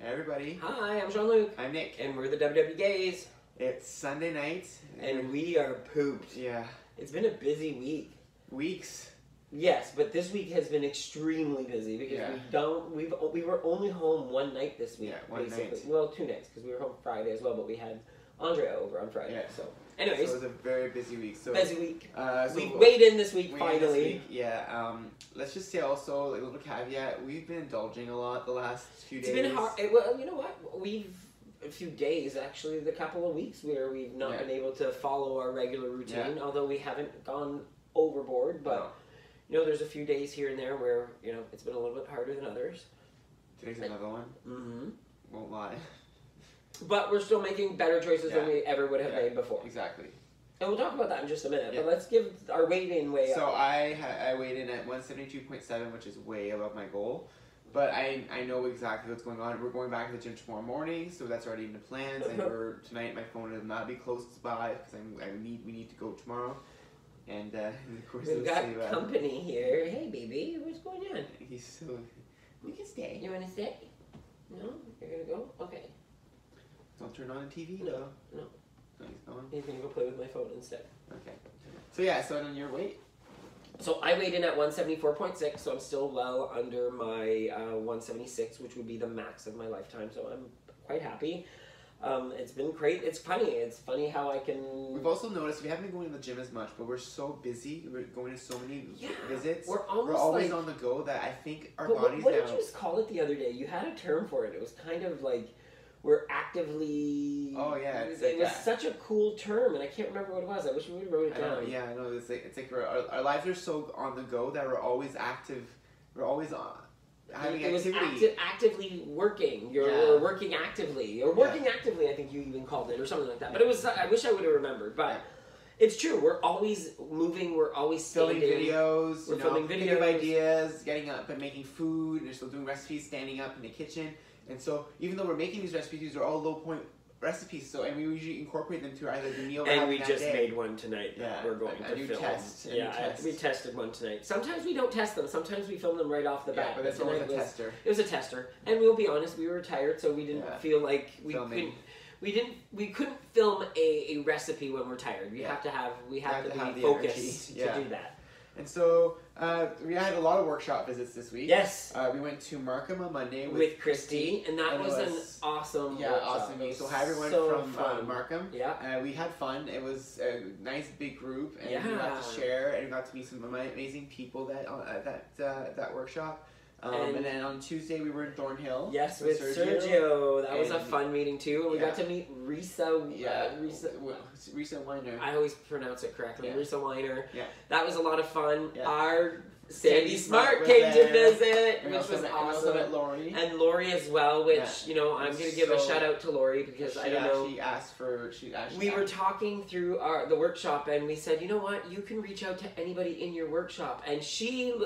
Hey everybody. Hi, I'm Jean-Luc. I'm Nick. And we're the WW Gays. It's Sunday night. And we are pooped. Yeah. It's been a busy week. Weeks. Yes, but this week has been extremely busy because we were only home one night this week. Yeah, one basically. night. Well, 2 nights because we were home Friday as well, but we had Andrea over on Friday. Yeah. So, anyways. So it was a very busy week. Busy week. So we weighed in this week, finally. This week, yeah. Let's just say also, like, a little caveat, we've been indulging a lot the last few days. It's been hard. Well, you know what? A few days, actually, the couple of weeks where we've not been able to follow our regular routine, although we haven't gone overboard, but... No. You know, there's a few days here and there where, you know, it's been a little bit harder than others. Today's another one. Mm-hmm. Won't lie. But we're still making better choices than we ever would have made before. Exactly. And we'll talk about that in just a minute, but let's give our weigh-in way up. So I weighed in at 172.7, which is way above my goal. But I know exactly what's going on. We're going back to the gym tomorrow morning, so that's already in the plans. And tonight my phone will not be close by because we need to go tomorrow. And of course we've got company here. Hey, baby, what's going on? He's so... You can stay. You want to stay? No? You're going to go? Okay. Don't turn on the TV, No. though. No. No, he's gone. He's going to go play with my phone instead. Okay. So, yeah, so on your weight? So, I weighed in at 174.6, so I'm still well under my 176, which would be the max of my lifetime, so I'm quite happy. It's been great. It's funny how I can... We've also noticed we haven't been going to the gym as much, but we're so busy. We're going to so many visits. We're always on the go that I think our bodies what now... did you just call it the other day? You had a term for it. It was kind of like we're actively... Oh, yeah. It was such a cool term, and I can't remember what it was. I wish we would have wrote it down. Yeah, I know. It's like our lives are so on the go that we're always active. We're always on... It was actively working. You're working actively. Or working actively, I think you even called it, or something like that. But it was, I wish I would have remembered. But it's true. We're always moving. We're always standing. Filming videos. We're filming videos. Thinking of ideas, getting up and making food. We're still doing recipes, standing up in the kitchen. And so even though we're making these recipes, these are all low point recipes. So, and we usually incorporate them to either the meal and we just made one tonight that we're going to film. We tested one tonight. Sometimes we don't test them. Sometimes we film them right off the bat. But this one was a tester. It was a tester, and we'll be honest, we were tired, so we didn't feel like we couldn't film a recipe when we're tired. We have to be focused to do that. And so we had a lot of workshop visits this week. Yes. We went to Markham on Monday with Christy, and that was an awesome workshop. Awesome meeting. So hi everyone from Markham. Yeah. We had fun. It was a nice big group, and we got to share, and we got to meet some amazing people that workshop. And then on Tuesday we were in Thornhill. Yes, with Sergio. That was a fun meeting too. And we got to meet Risa. Risa Weiner. I always pronounce it correctly. Risa Weiner. Yeah. That was a lot of fun. Yeah. Our Sandy Smart came to visit, which was awesome. We also met Lori. And Lori as well, which, you know, I'm going to give a shout out to Lori because I don't know. We were talking through the workshop and we said, you know what, you can reach out to anybody in your workshop. And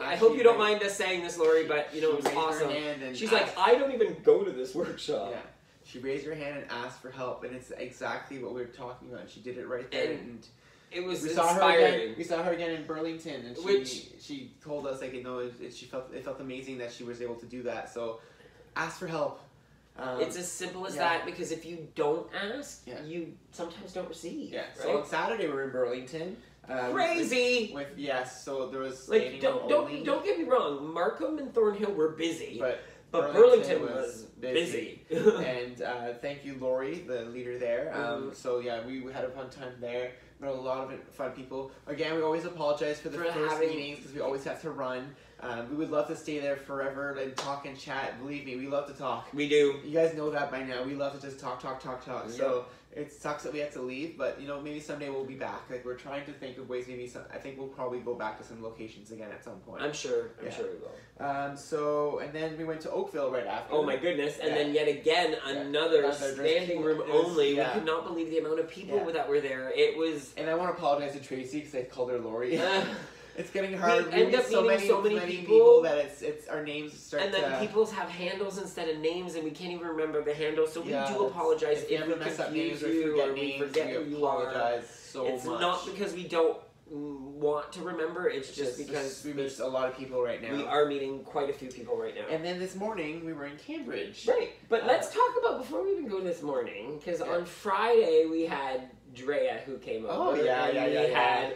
I hope you don't mind us saying this, Lori, but, you know, it was awesome. She's like, I don't even go to this workshop. Yeah. She raised her hand and asked for help, and it's exactly what we were talking about. She did it right there. And it was inspiring. We saw her again in Burlington, and she told us, like, you know, it felt amazing that she was able to do that. So, ask for help. It's as simple as that, because if you don't ask, you sometimes don't receive. Yeah. Right? So on Saturday we were in Burlington. Crazy. So there was like don't get me wrong, Markham and Thornhill were busy, but Burlington was busy. And thank you, Lori, the leader there. So yeah, we had a fun time there. Met a lot of fun people. Again, we always apologize for the first meetings because we always have to run. We would love to stay there forever and talk and chat. Believe me, we love to talk. We do. You guys know that by now. We love to just talk. So it sucks that we have to leave, but you know, maybe someday we'll be back. Like, we're trying to think of ways. I think we'll probably go back to some locations again at some point. I'm sure we will. So, and then we went to Oakville right after. Oh my goodness! And then yet again another standing room only. We could not believe the amount of people that were there. It was. And I want to apologize to Tracy because I called her Lori. It's getting hard. We end up meeting so many people that it's our names start. And then people's have handles instead of names, and we can't even remember the handles. So we do apologize if we confuse you or we forget who you are. So it's not because we don't want to remember. It's just because we meet a lot of people right now. We are meeting quite a few people right now. And then this morning we were in Cambridge. Right. But let's talk about, before we even go this morning, because on Friday we had Drea who came over. Oh yeah, we had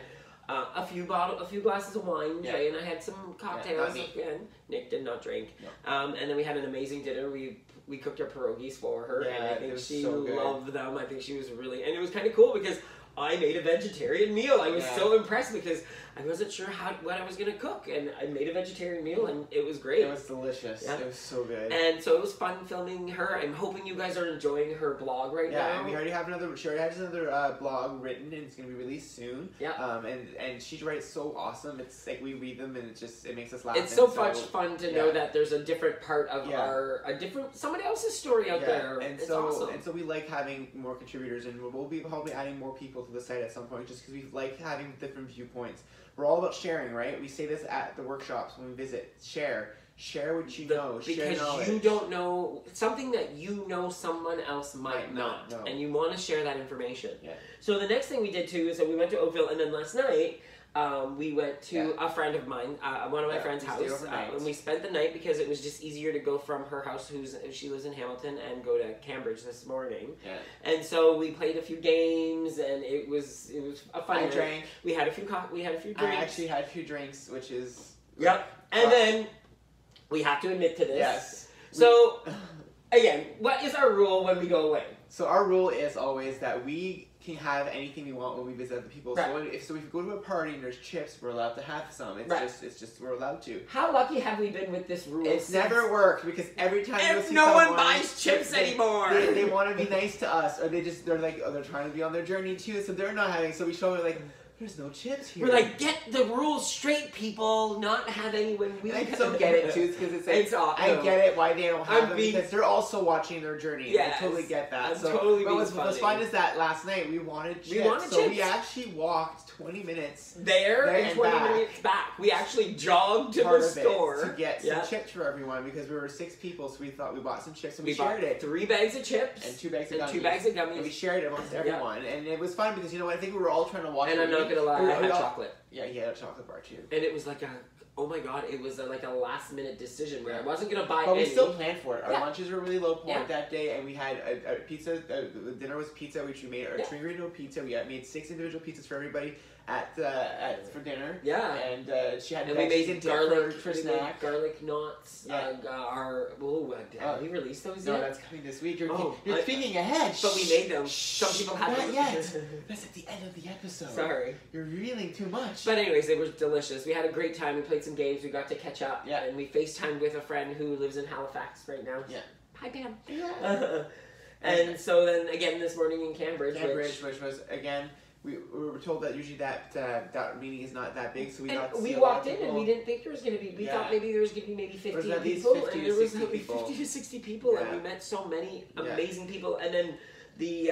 a few glasses of wine. Yeah. Drea and I had some cocktails. And Nick did not drink. No. And then we had an amazing dinner. We cooked our pierogies for her, and I think she loved them. I think she was really, and it was kind of cool because I made a vegetarian meal. I was so impressed because I wasn't sure what I was going to cook, and I made a vegetarian meal, and it was great. It was delicious. Yeah. It was so good. And so it was fun filming her. I'm hoping you guys are enjoying her blog right now. Yeah, and she already has another blog written, and it's going to be released soon. Yeah. And she writes so awesome. It's like we read them, and it makes us laugh. It's so much fun to know that there's a different part of somebody else's story out there. And it's so awesome. And so we like having more contributors, and we'll be probably adding more people to the site at some point, just because we like having different viewpoints. We're all about sharing, right? We say this at the workshops when we visit. Share what you know. Share knowledge. Because you don't know something that you know someone else might not know. And you want to share that information. Yeah. So the next thing we did too is that we went to Oakville, and then last night we went to a friend of mine, one of my friend's house, and we spent the night because it was just easier to go from her house, she lives in Hamilton, and go to Cambridge this morning. Yeah. And so we played a few games, and it was a fun night. Drank. We had a few drinks. I actually had a few drinks, which is and then we have to admit to this. Yes. So again, what is our rule when we go away? So our rule is always that we can have anything we want when we visit other people. Right. So if we go to a party and there's chips, we're allowed to have some. It's just we're allowed to. How lucky have we been with this rule? It's never worked because every time no one buys chips anymore. They want to be nice to us, or they're trying to be on their journey too, so they're not having. So we show them like, there's no chips here. We're like, get the rules straight, people. Not have any when we. I so get it too, because it's like I get it why they don't have them, because they're also watching their journey. Yes, I totally get that. What's fun is that last night we wanted chips, so we actually walked 20 minutes there and 20 minutes back. We actually jogged to the store to get some chips for everyone, because we were 6 people, so we thought we bought some chips and we shared it. 3 bags of chips and 2 bags of gummies. And we shared it amongst everyone, and it was fun because you know what? I think we were all trying to walk. And I'm not gonna lie, I had chocolate. Yeah, he had a chocolate bar too. And it was like oh my god, it was like a last minute decision where I wasn't gonna buy But we still planned for it. Our lunches were really low point that day, and we had a pizza. The dinner was pizza, which we made our Trinity pizza. We made 6 individual pizzas for everybody for dinner. Yeah. And she had veggies and garlic for snack. Garlic knots. We released those yet? No, that's coming this week. You're thinking ahead. But we made them. Some people had them. Not yet. That's at the end of the episode. Sorry. You're reeling too much. But anyways, it was delicious. We had a great time. We played some games. We got to catch up. Yeah. And we FaceTimed with a friend who lives in Halifax right now. Yeah. Hi, Pam. Yeah. And so then again this morning in Cambridge, which was again. We were told that usually that meeting is not that big, so we walked in and we didn't think there was going to be. We thought maybe there was going to be maybe 50 people, and there was 50 to 60 people, and we met so many amazing people. And then the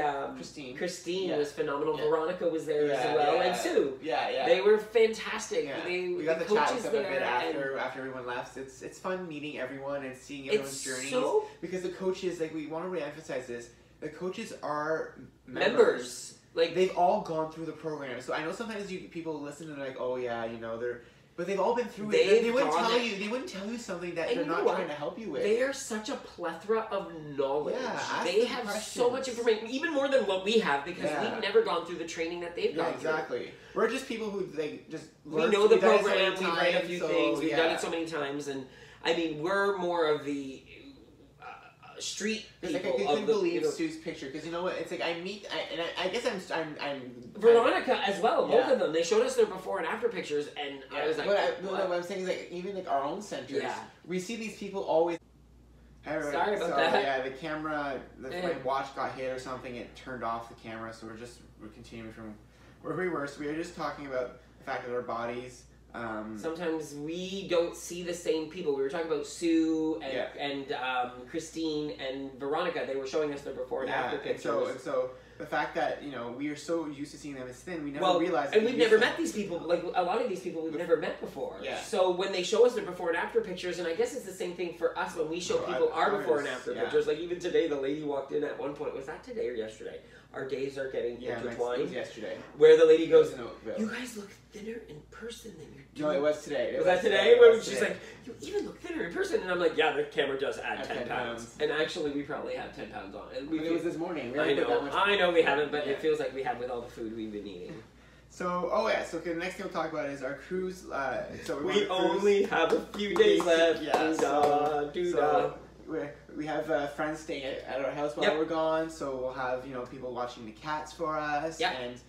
Christine was phenomenal. Yeah. Veronica was there as well, and Sue. They were fantastic. Yeah. We got the chat with them a bit after everyone left. It's fun meeting everyone and seeing everyone's journeys, because the coaches, like, we want to re-emphasize this. The coaches are members. Like, they've all gone through the program. So I know sometimes people listen and they're like, oh yeah, but they've all been through it. They wouldn't tell you something that they're not trying to help you with. They are such a plethora of knowledge. Yeah, they have so much information, even more than what we have, because we've never gone through the training that they've gone through. Exactly. We're just people who we know the program, we read a few things, we've done it so many times, and I mean, we're more of the street people. Like, I couldn't believe Sue's picture, because you know what? It's like I guess I'm Veronica as well. Both of them. They showed us their before and after pictures, and I was like, what I'm saying is, like, even like our own centers, we see these people always. Sorry about that. Yeah, the camera, my watch got hit or something. It turned off the camera, so we're continuing from where we were. So we were just talking about the fact that our bodies. Sometimes we don't see the same people. We were talking about Sue and Christine and Veronica. They were showing us their before and after pictures. And so the fact that, you know, we are so used to seeing them as thin, we never realized. And we've never met these people. Like, a lot of these people we've never met before. Yeah. So when they show us their before and after pictures, and I guess it's the same thing for us when we show people our before and after pictures. Like, even today, the lady walked in at one point. Was that today or yesterday? Our days are getting intertwined. It was yesterday. Where the lady goes, you guys look thinner in person than you do. No, it was today. Was that today? Where she's like, you even look thinner in person. And I'm like, yeah, the camera does add 10 pounds. And actually, we probably have 10 pounds on. And it was this morning. I know we haven't, but it feels like we have with all the food we've been eating. So, so the next thing we'll talk about is our cruise. We only have a few days left. Yeah, we have friends staying at our house while we're gone, so we'll have, you know, people watching the cats for us, and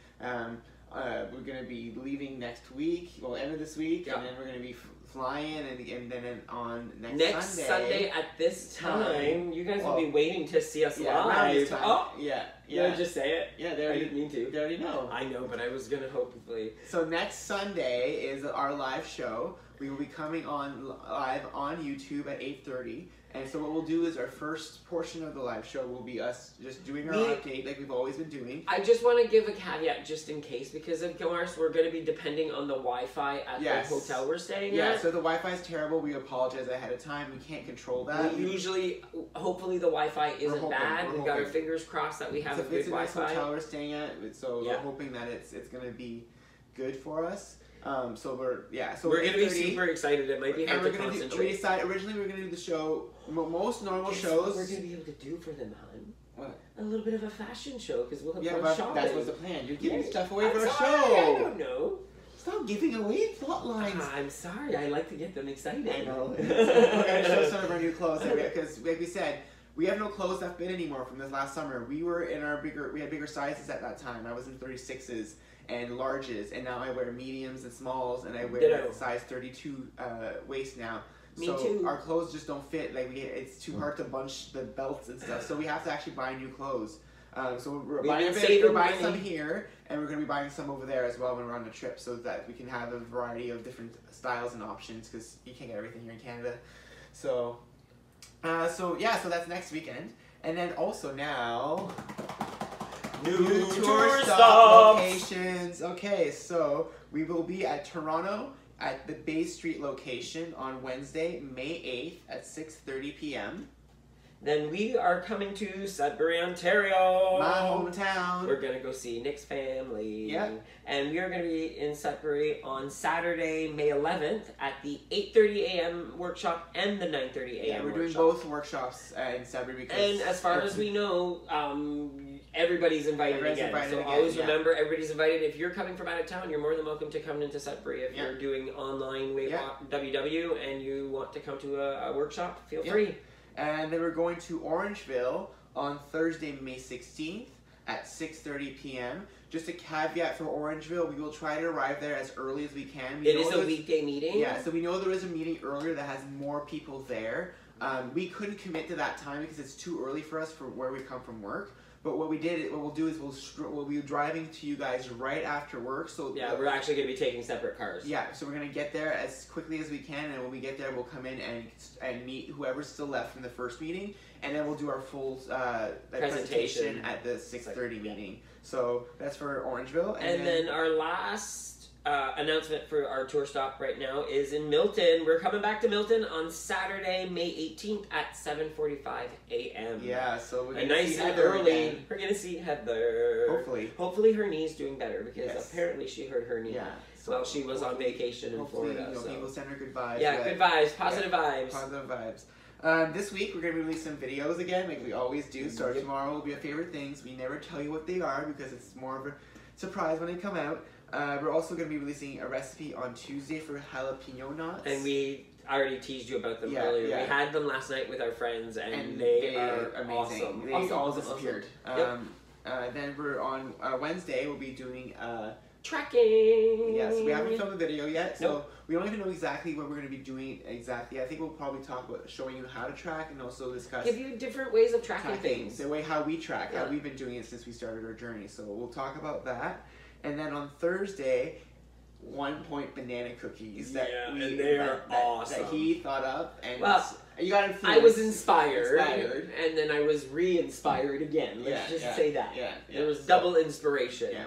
we're gonna be leaving next week, end of this week, and then we're gonna be flying, and then on next Sunday at this time, you guys will be waiting to see us live. Did I just say it? Yeah, I didn't mean to. They already know. I know, but I was gonna hopefully. So next Sunday is our live show. We will be coming on live on YouTube at 8:30. And so what we'll do is our first portion of the live show will be us just doing our update like we've always been doing. I just want to give a caveat just in case, because of course we're going to be depending on the Wi-Fi at the hotel we're staying at. Yeah, so the Wi-Fi is terrible. We apologize ahead of time. We can't control that. Hopefully the Wi-Fi isn't bad. We've got our fingers crossed that we have a good Wi-Fi. It's a nice hotel we're staying at, so we're hoping that it's going to be good for us. So we're going to be super excited. It might be hard to concentrate. Originally we were going to do the show, most normal shows. What we're going to be able to do for them, hon? What? A little bit of a fashion show, because we'll have fun shopping. That's what's the plan. You're giving stuff away for a show. I don't know. Stop giving away plot lines. I'm sorry. I like to get them excited. I know. We're going to show some of our new clothes, because like we said, we have no clothes that fit anymore from this last summer. We were in we had bigger sizes at that time. I was in 36s. And larges, and now I wear mediums and smalls, and I wear size 32 waist now. Me too. Our clothes just don't fit. Like it's too hard to bunch the belts and stuff. So we have to actually buy new clothes. So we're buying some here, and we're going to be buying some over there as well when we're on the trip, so that we can have a variety of different styles and options, because you can't get everything here in Canada. So that's next weekend, and then also now. New tour stop locations. Okay, so we will be at Toronto at the Bay Street location on Wednesday, May 8th at 6:30 p.m. Then we are coming to Sudbury, Ontario. My hometown. We're going to go see Nick's family. Yeah. And we are going to be in Sudbury on Saturday, May 11th at the 8:30 a.m. workshop and the 9:30 a.m. workshop. Yeah, we're doing both workshops in Sudbury. And as far as we know, everybody's invited again. So always remember, everybody's invited. If you're coming from out of town, you're more than welcome to come into Sudbury. If you're doing online Weight Walk WW and you want to come to a workshop, feel free. And then we're going to Orangeville on Thursday, May 16th at 6:30 p.m. Just a caveat for Orangeville, we will try to arrive there as early as we can. It is a weekday meeting? Yeah, so we know there is a meeting earlier that has more people there. We couldn't commit to that time because it's too early for us for where we come from work. But what we'll do is we'll be driving to you guys right after work. So we're actually going to be taking separate cars. Yeah, so we're going to get there as quickly as we can, and when we get there, we'll come in and meet whoever's still left from the first meeting, and then we'll do our full presentation at the 6:30 meeting. So that's for Orangeville. And then our last announcement for our tour stop right now is in Milton. We're coming back to Milton on Saturday, May 18th at 7:45 a.m. Yeah, so we're going to see Heather early. We're going to see Heather. Hopefully her knee's doing better, because apparently she hurt her knee. Yeah. While she was on vacation in Florida. People send her good vibes. Yeah, good vibes. Positive vibes. Positive vibes. This week we're going to release some videos again, like we always do. So tomorrow will be our favorite things. We never tell you what they are because it's more of a surprise when they come out. We're also going to be releasing a recipe on Tuesday for jalapeno knots. And we already teased you about them earlier. We had them last night with our friends, and they are amazing. Awesome. They all disappeared. Then we're on Wednesday, we'll be doing tracking. Yes, we haven't filmed the video yet, so we don't even know exactly what we're going to be doing exactly. I think we'll probably talk about showing you how to track, and also discuss... Give you different ways of tracking things. The way how we track, how we've been doing it since we started our journey. So we'll talk about that. And then on Thursday, 1 Point banana cookies that they are awesome. That he thought up, and well, you got influenced. I was inspired, and then I was re-inspired again. Let's just say that. Yeah. There was double inspiration. Yeah,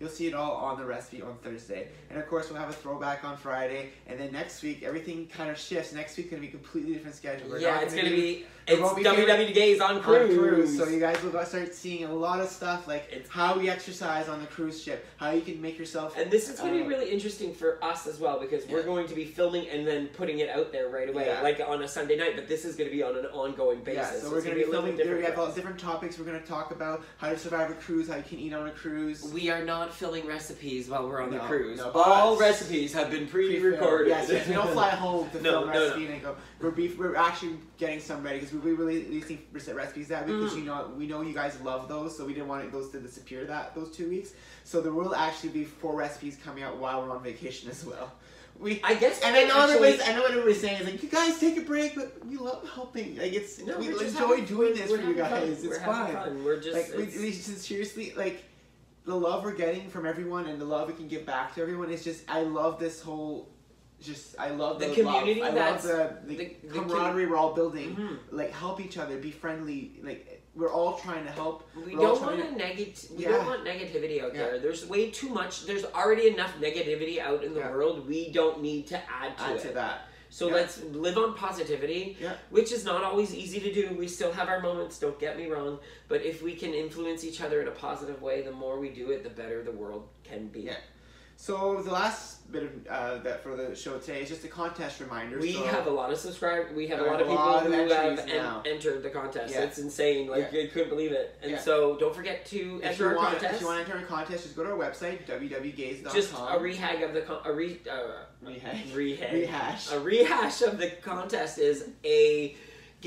you'll see it all on the recipe on Thursday. And of course, we'll have a throwback on Friday. And then next week, everything kind of shifts. Next week's going to be a completely different schedule. It's going to be WW Gays on cruise. So you guys will start seeing a lot of stuff, like how we exercise on the cruise ship, how you can make yourself... And this is going to be really interesting for us as well, because we're going to be filming and then putting it out there right away, like on a Sunday night. But this is going to be on an ongoing basis. Yeah, so we're going to be filming. We have all different topics we're going to talk about: how to survive a cruise, how you can eat on a cruise. We are not filming recipes while we're on the cruise. No, all recipes have been pre-recorded. Yes, we don't fly home to film a recipe and go. We're actually getting some ready because we're releasing recipes that week because we know you guys love those, so we didn't want those to disappear those 2 weeks. So there will actually be 4 recipes coming out while we're on vacation as well. I guess, and I know what everybody's saying is like, you guys take a break, but we love helping. Like we enjoy doing this for you guys. It's fun. We're just like we seriously like the love we're getting from everyone and the love we can give back to everyone. Is just I love this whole. I love the community. I love the camaraderie we're all building. Like help each other, be friendly. Like we're all trying to help. We don't want negativity out there. There's way too much. There's already enough negativity out in the world. We don't need to add to that. So let's live on positivity, which is not always easy to do. We still have our moments, don't get me wrong. But if we can influence each other in a positive way, the more we do it, the better the world can be. Yeah. So the last bit of that for the show today is just a contest reminder. We have a lot of subscribers. We have a lot of people who have entered the contest. Yeah. It's insane. Like I couldn't believe it. And so don't forget to enter our contest. If you want to enter a contest, just go to our website www.gays.com. Just a rehash of the contest is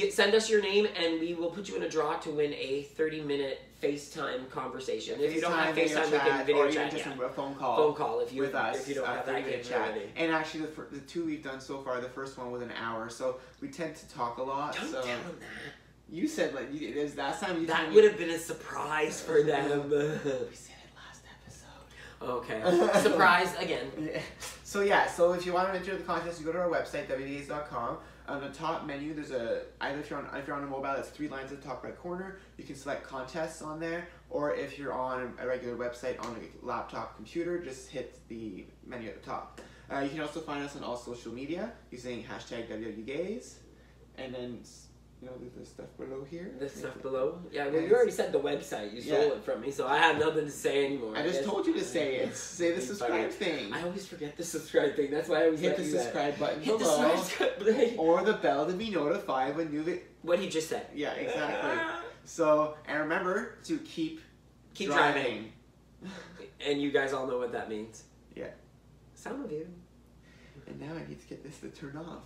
send us your name and we will put you in a draw to win a 30-minute FaceTime conversation. If you don't have FaceTime, we can video chat. Just a phone call. Phone call if you with us. If you don't have that capability. And actually, the 2 we've done so far, the first one was an hour, so we tend to talk a lot. Don't tell them that. You said last time. That would have been a surprise for them. We said it last episode. Okay. Surprise again. So if you want to enter the contest, you go to our website www.gays.com. On the top menu, there's either if you're on a mobile, it's 3 lines at the top right corner. You can select contests on there, or if you're on a regular website on a laptop computer, just hit the menu at the top. You can also find us on all social media using #WWGays, and then the stuff below here. The stuff below? Yeah, well, you already said the website. You stole it from me, so I have nothing to say anymore. I just told you to say it. Say the subscribe thing. I always forget the subscribe thing. That's why I always hit the subscribe button below. The subscribe button. Or the bell to be notified when new What he just said. Yeah, exactly. So, and remember to keep driving. And you guys all know what that means. Yeah. Some of you. And now I need to get this to turn off.